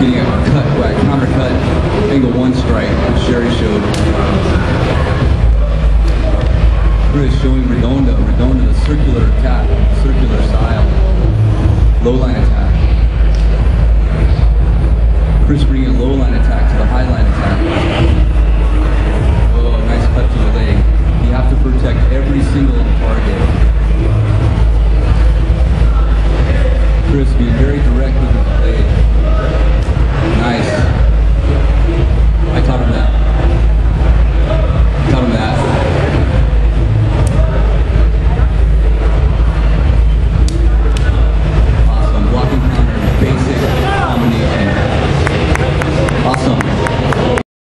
getting a cut, right, counter cut, angle 1 strike, which Sherry showed. Chris showing Redondo, the circular attack, circular style, low line attack. Chris bringing a low line attack to the high line attack. Oh, nice cut to the leg. You have to protect every single target. Chris being very direct with his blade.